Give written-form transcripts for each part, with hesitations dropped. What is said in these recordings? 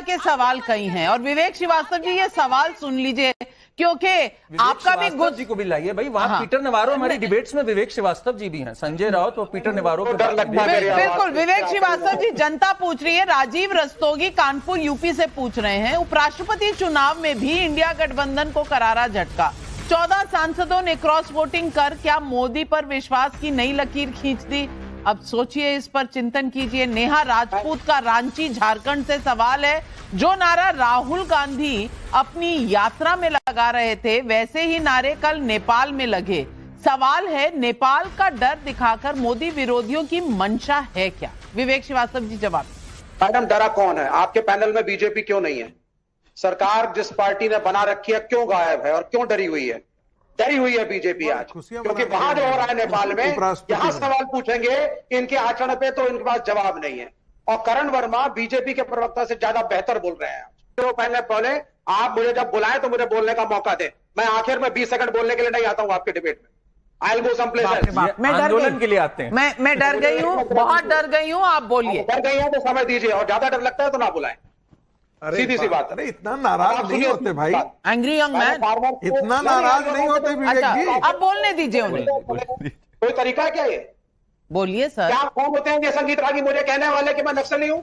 के सवाल कई हैं और विवेक श्रीवास्तव जी ये सवाल सुन लीजिए, क्योंकि आपका भी गुस्सा जी को भी लाइए भाई, वहां पीटर नेवारो हमारी डिबेट्स में विवेक श्रीवास्तव जी भी हैं, संजय राउत और पीटर नेवारो के बिल्कुल विवेक श्रीवास्तव जी, जनता पूछ रही है। राजीव रस्तोगी कानपुर यूपी से पूछ रहे हैं, उपराष्ट्रपति चुनाव में भी इंडिया गठबंधन को करारा झटका, 14 सांसदों ने क्रॉस वोटिंग कर क्या मोदी पर विश्वास की नई लकीर खींच दी? अब सोचिए, इस पर चिंतन कीजिए। नेहा राजपूत का रांची झारखंड से सवाल है, जो नारा राहुल गांधी अपनी यात्रा में लगा रहे थे वैसे ही नारे कल नेपाल में लगे। सवाल है, नेपाल का डर दिखाकर मोदी विरोधियों की मंशा है क्या? विवेक श्रीवास्तव जी जवाब। मैडम, डरा कौन है? आपके पैनल में बीजेपी क्यों नहीं है? सरकार जिस पार्टी ने बना रखी है क्यों गायब है और क्यों डरी हुई है? डरी हुई है बीजेपी आज, क्योंकि वहां जो हो रहा है नेपाल में, यहां सवाल पूछेंगे इनके आचरण पे तो इनके पास जवाब नहीं है। और करण वर्मा बीजेपी के प्रवक्ता से ज्यादा बेहतर बोल रहे हैं। तो पहले आप मुझे जब बुलाएं तो मुझे बोलने का मौका दें। मैं आखिर में 20 सेकंड बोलने के लिए नहीं आता हूं आपके डिबेट में। I will go some places. मैं आंदोलन के लिए आते हैं। मैं डर गई हूँ, बहुत डर गई हूँ। आप बोलिए। डर गई है तो समय दीजिए, और ज्यादा डर लगता है तो ना बुलाएं। सीधी सी बात। अरे इतना नाराज नहीं होते भाई, एंग्री यंग मैन, इतना नाराज नहीं होते विवेक जी। अब बोलने दीजिए उन्हें। कोई तरीका है क्या ये? बोलिए सर। क्या कौन होते हैं ये संगीत रागी मुझे कहने वाले कि मैं नक्सली हूं?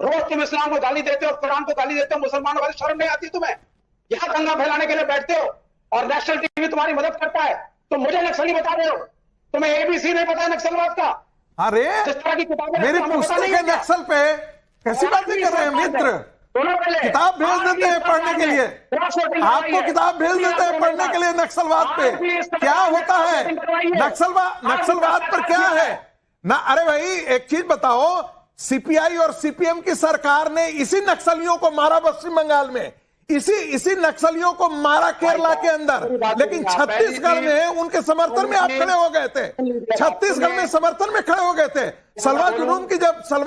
रोज तुम इस्लाम को गाली देते हो, कुरान को गाली देते हो, मुसलमानों वाली शर्म नहीं आती तुम्हें? यहां दंगा फैलाने के लिए बैठते हो और नेशनल टीवी तुम्हारी मदद करता है, तो मुझे नक्सली बता रहे हो? तुम्हें एबीसी नहीं पता है नक्सलवाद का? अरे जिस तरह की किताबें मेरी पुस्तक है नक्सल पे, कैसी बातें कर रहे हैं मित्र? किताब भेज देते हैं पढ़ने के लिए, आपको किताब भेज देते हैं पढ़ने के लिए नक्सलवाद पे। क्या होता है नक्सलवाद पर क्या है ना? अरे भाई एक चीज बताओ, सीपीआई और सीपीएम की सरकार ने इसी नक्सलियों को मारा पश्चिम बंगाल में, इसी नक्सलियों को मारा केरला के अंदर, लेकिन छत्तीसगढ़ में उनके समर्थन में आप खड़े हो गए थे। छत्तीसगढ़ में समर्थन में खड़े हो गए थे। सलवा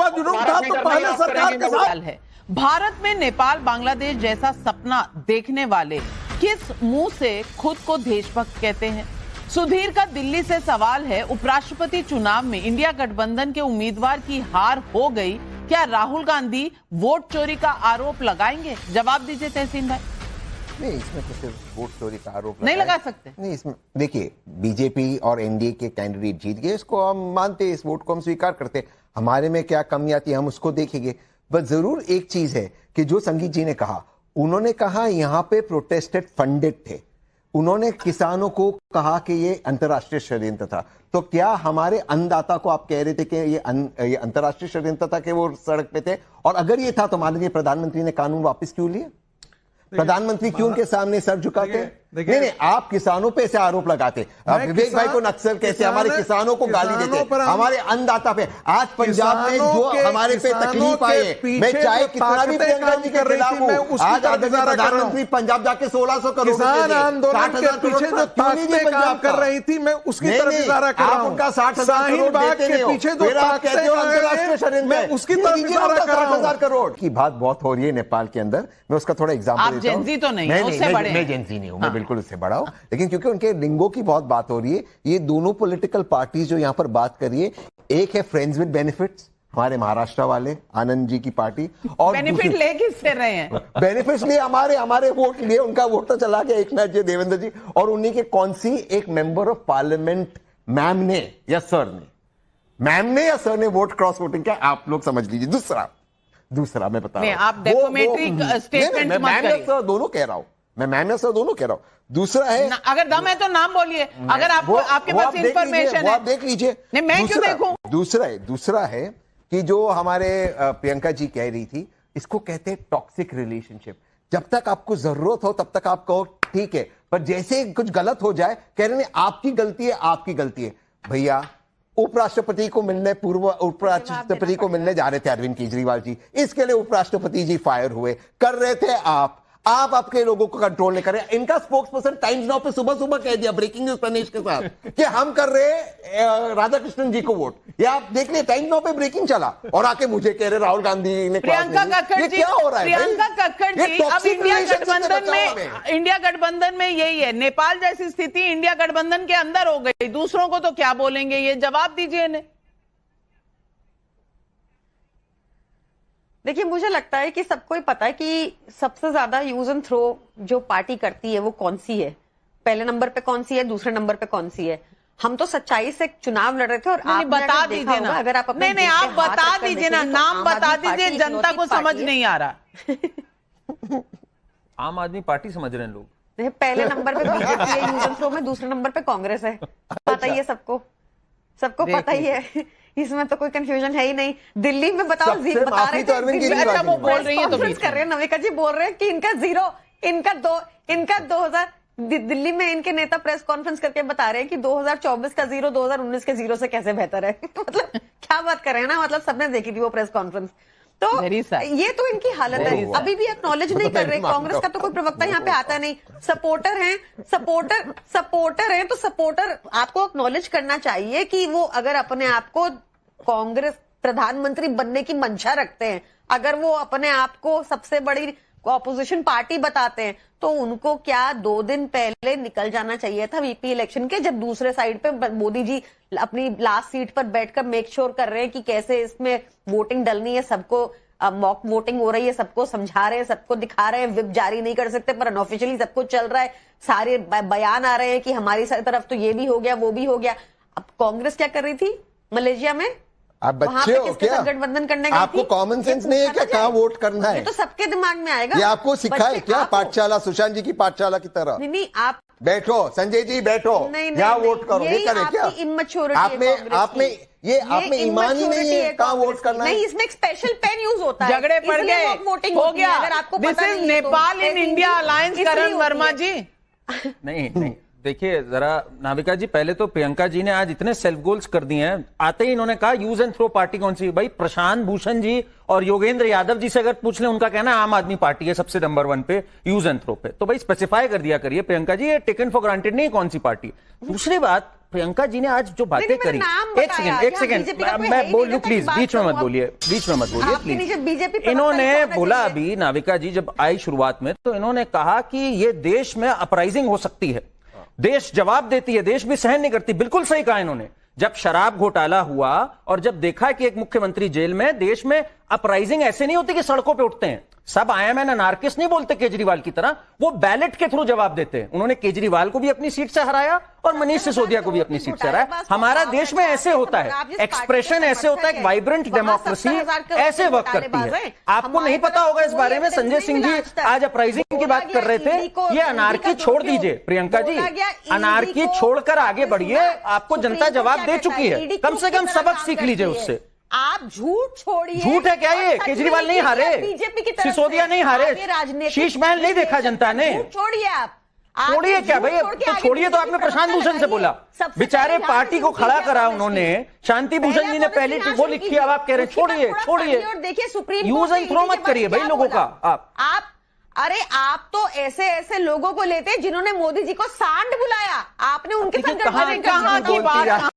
जुनून था तो पहले सरकार के साथ है। भारत में नेपाल बांग्लादेश जैसा सपना देखने वाले किस मुंह से खुद को देशभक्त कहते हैं? सुधीर का दिल्ली से सवाल है, उपराष्ट्रपति चुनाव में इंडिया गठबंधन के उम्मीदवार की हार हो गई, क्या राहुल गांधी वोट चोरी का आरोप लगाएंगे? जवाब दीजिए तहसीन भाई। नहीं, इसमें तो सिर्फ वोट चोरी का आरोप नहीं लगा सकते। नहीं, इसमें देखिए, बीजेपी और एनडीए के कैंडिडेट जीत गए, इसको हम मानते हैं, इस वोट को हम स्वीकार करते। हमारे में क्या कमी आती है हम उसको देखेंगे। बस जरूर एक चीज है कि जो संगीत जी ने कहा, उन्होंने कहा यहां पे प्रोटेस्टेड फंडेड थे, उन्होंने किसानों को कहा कि ये अंतर्राष्ट्रीय षड्यंत्र था। तो क्या हमारे अन्नदाता को आप कह रहे थे कि ये अंतर्राष्ट्रीय षड्यंत्र था कि वो सड़क पे थे? और अगर ये था तो माननीय प्रधानमंत्री ने कानून वापस क्यों लिए? प्रधानमंत्री क्यों उनके सामने सर झुकाते? नहीं, आप किसानों पे ऐसे आरोप लगाते। विवेक भाई को नक्सल कैसे, हमारे किसानों को गाली देते, हमारे अन्नदाता पे। आज पंजाब में जो हमारे पे तकलीफ आए, मैं चाहे कितना भी प्रियंका जी के खिलाफ हूं, आज आदरणीय प्रधानमंत्री पंजाब जाके 1600 करोड़ किसान आंदोलन के पीछे जो ताकतें काम कर रही थी, मैं उसकी तरफ इशारा कर रहा हूं। उनका 60,000 करोड़ के पीछे जो ताकतें अंतरराष्ट्रीय षड्यंत्र, मैं उसकी तरफ इशारा कर रहा हूं। 60,000 करोड़ की बात बहुत हो रही है नेपाल के अंदर। मैं उसका थोड़ा एग्जाम्पल देता हूं। जेंजी तो नहीं है, उससे बड़े। मैं जेंजी नहीं हूं, मैं बिल्कुल उससे बड़ा हूं, लेकिन क्योंकि उनके लिंगों की बहुत बात हो रही है, ये दोनों पॉलिटिकल पार्टी जो यहां पर बात कर रही है, एक है फ्रेंड्स विद बेनिफिट्स, हमारे महाराष्ट्र वाले आनंद जी की पार्टी, और बेनिफिट ले किससे रहे हैं? बेनिफिट्स लिए हमारे वोट लिए, उनका वोट तो चला गया एकनाथ जी, देवेंद्र जी, और उन्हीं के कौन सी एक मेंबर ऑफ पार्लियामेंट मैम ने या सर ने वोट क्रॉस वोटिंग किया, आप लोग समझ लीजिए। दूसरा मैं बता रहा हूं, आप डेफोमेटरी स्टेटमेंट मत करिए। दोनों कह रहा हूं मैं, मैम सर दोनों कह रहा हूं। दूसरा है, अगर दम है तो नाम बोलिए, अगर आपको आपके पास इंफॉर्मेशन है आप देख लीजिए। नहीं, मैं क्यों देखूं? दूसरा है कि जो हमारे प्रियंका जी कह रही थी, इसको कहते हैं टॉक्सिक रिलेशनशिप। जब तक आपको जरूरत हो तब तक आप कहो ठीक है, पर जैसे कुछ गलत हो जाए कह रहे हैं आपकी गलती है। भैया, उपराष्ट्रपति को मिलने जा रहे थे अरविंद केजरीवाल जी, इसके लिए उपराष्ट्रपति जी फायर हुए, कर रहे थे आप आपके लोगों को कंट्रोल नहीं कर रहे। इनका स्पोक्स पर्सन टाइम्स नाउ पे सुबह कह दिया ब्रेकिंग न्यूज प्रनेश के साथ कि हम कर रहे राधा कृष्णन जी को वोट। ये आप देख लिए, टाइम्स नाउ पे ब्रेकिंग चला और आके मुझे कह रहे राहुल गांधी ने। प्रियंका कक्कड़ जी, अब इंडिया गठबंधन में यही है, नेपाल जैसी स्थिति इंडिया गठबंधन के अंदर हो गई, दूसरों को तो क्या बोलेंगे? ये जवाब दीजिए इन्हें। देखिए, मुझे लगता है कि सबको ही पता है कि सबसे ज्यादा यूज एंड थ्रो जो पार्टी करती है वो कौन सी है, पहले नंबर पे कौन सी है, दूसरे नंबर पे कौन सी है। हम तो सच्चाई से चुनाव लड़ रहे थे और आप बता दीजिए ना, अगर आप अपने नहीं आप बता दीजिए ना, नाम बता दीजिए, जनता को समझ नहीं आ रहा। आम आदमी पार्टी समझ रहे हैं लोग। पहले नंबर पे बीजेपी है यूज एंड थ्रो में, दूसरे नंबर पे कांग्रेस है, पता ही है सबको, सबको पता ही है, इसमें तो कोई कंफ्यूजन है ही नहीं। दिल्ली में बताओ, बता रहे थे वो बोल रही है तो कर रहे हैं, नविका जी बोल रहे हैं कि इनका 2000 दिल्ली में इनके नेता प्रेस कॉन्फ्रेंस करके बता रहे हैं कि 2024 का 0 2019 के 0 से कैसे बेहतर है। मतलब क्या बात कर रहे हैं ना, मतलब सबने देखी थी वो प्रेस कॉन्फ्रेंस। तो ये तो इनकी हालत है, अभी भी एक्नॉलेज नहीं कर रहे। कांग्रेस का तो कोई प्रवक्ता यहाँ पे आता नहीं। सपोर्टर हैं तो सपोर्टर आपको एक्नॉलेज करना चाहिए कि वो अगर अपने आप को कांग्रेस प्रधानमंत्री बनने की मंशा रखते हैं, अगर वो अपने आप को सबसे बड़ी ऑपोजिशन पार्टी बताते हैं, तो उनको क्या 2 दिन पहले निकल जाना चाहिए था वीपी इलेक्शन के, जब दूसरे साइड पे मोदी जी अपनी लास्ट सीट पर बैठकर मेक श्योर कर रहे हैं कि कैसे इसमें वोटिंग डलनी है, सबको मॉक वोटिंग हो रही है, सबको समझा रहे हैं, सबको दिखा रहे हैं, विप जारी नहीं कर सकते पर अनऑफिशियली सब कुछ चल रहा है, सारे बयान आ रहे हैं कि हमारी तरफ तो ये भी हो गया वो भी हो गया। अब कांग्रेस क्या कर रही थी मलेशिया में? आप बच्चे हो क्या? गठबंधन करने आपको कॉमन सेंस नहीं है क्या कहाँ वोट करना है? ये तो सबके दिमाग में आएगा। ये आपको सिखाए क्या पाठशाला, सुशांत जी की पाठशाला की तरह? नहीं आप बैठो, संजय जी बैठो, यहाँ वोट करो, ये करे क्या? आपने ईमान ही नहीं है कहाँ वोट करना है। नहीं, इसमें एक स्पेशल पेन यूज होता है, झगड़े पड़ गए, हो गया। अगर आपको this is Nepal in India alliance, Karan Verma ji. नहीं देखिए जरा नाविका जी, पहले तो प्रियंका जी ने आज इतने सेल्फ गोल्स कर दिए हैं, आते ही इन्होंने कहा यूज एंड थ्रो पार्टी कौन सी। भाई प्रशांत भूषण जी और योगेंद्र यादव जी से अगर पूछ लें, उनका कहना है आम आदमी पार्टी है सबसे नंबर 1 पे यूज एंड थ्रो पे। तो भाई स्पेसिफाई कर दिया करिए प्रियंका जी, ये टेकन फॉर ग्रांटेड नहीं कौन सी पार्टी। दूसरी बात, प्रियंका जी ने आज जो बातें करी, एक सेकेंड मैं बोल लूं प्लीज, बीच में मत बोलिए प्लीज। इन्होंने बोला अभी नाविका जी जब आई शुरुआत में, तो इन्होंने कहा कि ये देश में अपराइजिंग हो सकती है, देश जवाब देती है, देश भी सहन नहीं करती। बिल्कुल सही कहा इन्होंने। जब शराब घोटाला हुआ और जब देखा कि एक मुख्यमंत्री जेल में, देश में अपराइजिंग ऐसे नहीं होती कि सड़कों पे उठते हैं, सब आईएमएन अनार्किस्ट नहीं बोलते केजरीवाल की तरह, वो बैलेट के थ्रू जवाब देते हैं। उन्होंने केजरीवाल को भी अपनी सीट से हराया और मनीष सिसोदिया को भी अपनी सीट से हराया। हमारा देश में ऐसे होता है, एक्सप्रेशन ऐसे होता है, वाइब्रेंट डेमोक्रेसी ऐसे वर्क करती है। आपको नहीं पता होगा इस बारे में, संजय सिंह जी आज अपराइजिंग की बात कर रहे थे। ये अनार्की छोड़ दीजिए प्रियंका जी, अनार्की छोड़कर आगे बढ़िए, आपको जनता जवाब दे चुकी है, कम से कम सबक सीख लीजिए उससे। आप झूठ छोड़िए। झूठ है क्या ये? केजरीवाल नहीं हारे, बीजेपी की तरफ सिसोदिया नहीं हारे, शीश महल नहीं देखा जनता ने। छोड़िए आप, छोड़िए क्या भाई, तो छोड़िए। तो आपने प्रशांत भूषण से बोला, बेचारे पार्टी को खड़ा करा उन्होंने, शांति भूषण जी ने पहली वो लिखी, अब आप कह रहे हैं छोड़िए। देखिए सुप्रीम यूज एंड थ्रो मत करिए भाई लोगों का। आप अरे आप तो ऐसे लोगों को लेते जिन्होंने मोदी जी को सांड बुलाया, आपने उनके साथ कहां की बात